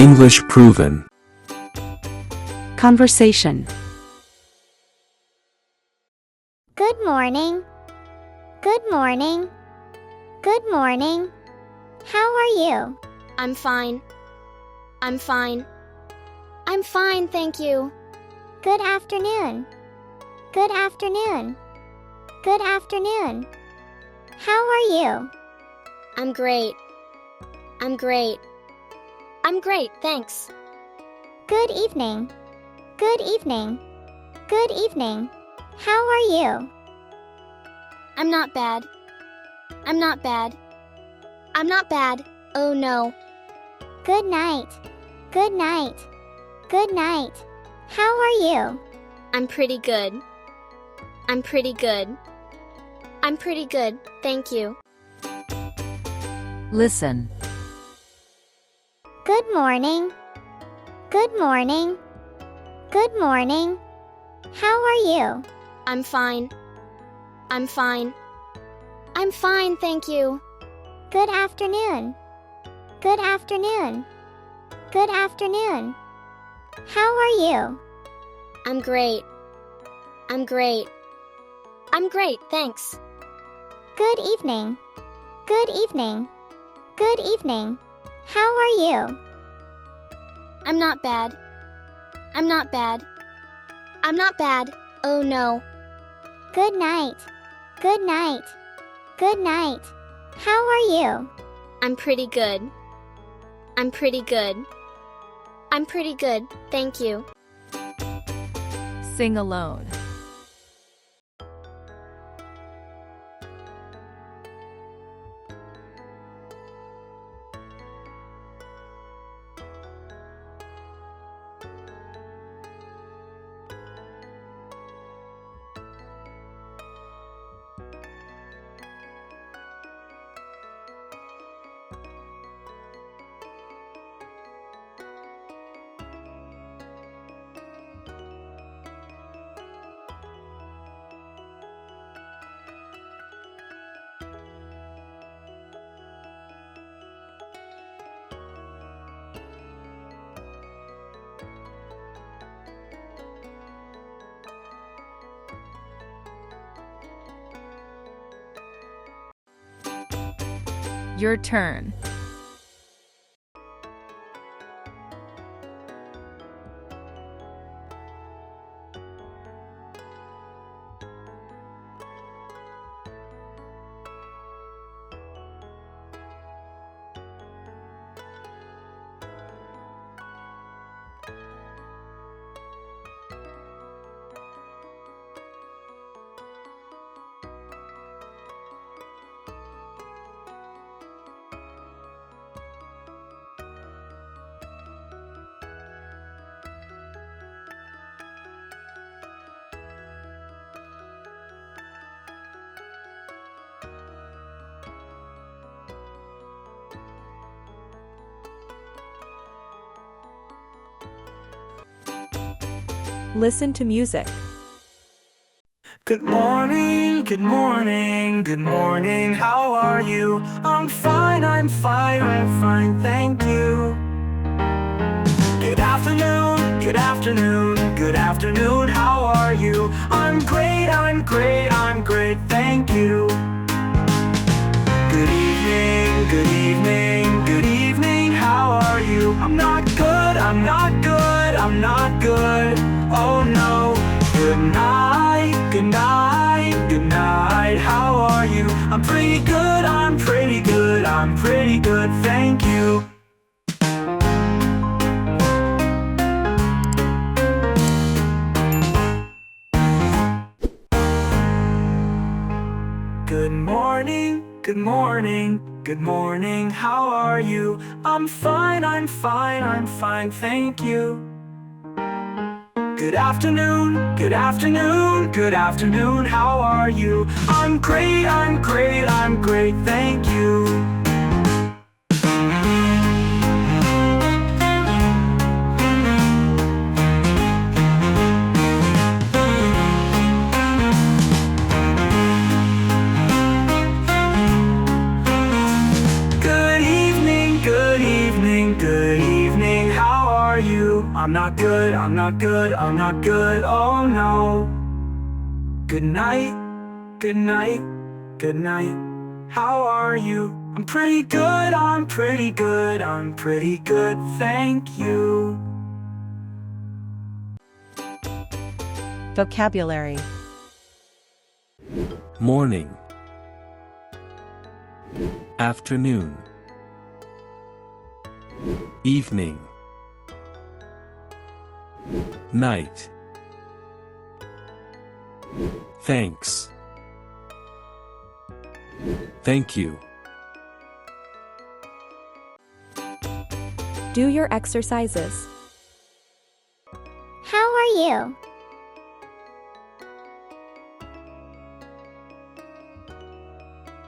English proven. Conversation. Good morning. Good morning. Good morning. How are you? I'm fine. I'm fine. I'm fine, thank you. Good afternoon. Good afternoon. Good afternoon. How are you? I'm great. I'm great. I'm great, thanks. Good evening. Good evening. Good evening. How are you? I'm not bad. I'm not bad. I'm not bad. Oh no. Good night. Good night. Good night. How are you? I'm pretty good. I'm pretty good. I'm pretty good, thank you. Listen. Good morning. Good morning. Good morning. How are you? I'm fine. I'm fine. I'm fine, thank you. Good afternoon. Good afternoon. Good afternoon. How are you? I'm great. I'm great. I'm great, thanks. Good evening. Good evening. Good evening. How are you? I'm not bad. I'm not bad. I'm not bad. Oh no. Good night. Good night. Good night. How are you? I'm pretty good. I'm pretty good. I'm pretty good, thank you. Sing alone. Your turn. Listen to music. Good morning, good morning, good morning, how are you? I'm fine, I'm fine, thank you. Good afternoon, good afternoon, good afternoon, how are you? I'm great, I'm great, I'm great, thank you. Good evening, good evening, good evening, how are you? I'm not good, I'm not good, I'm not good, oh no. Good night, good night, good night, how are you? I'm pretty good, I'm pretty good, I'm pretty good, thank you. Good morning, good morning, good morning, how are you? I'm fine, I'm fine, I'm fine, thank you. Good afternoon, good afternoon, good afternoon, how are you? I'm great, I'm great, I'm great, thank you. Good evening, good evening, good evening, I'm not good, I'm not good, I'm not good, oh no. Good night, good night, good night. How are you? I'm pretty good, I'm pretty good, I'm pretty good, thank you. Vocabulary. Morning, afternoon, evening, night. Thanks. Thank you. Do your exercises. How are you?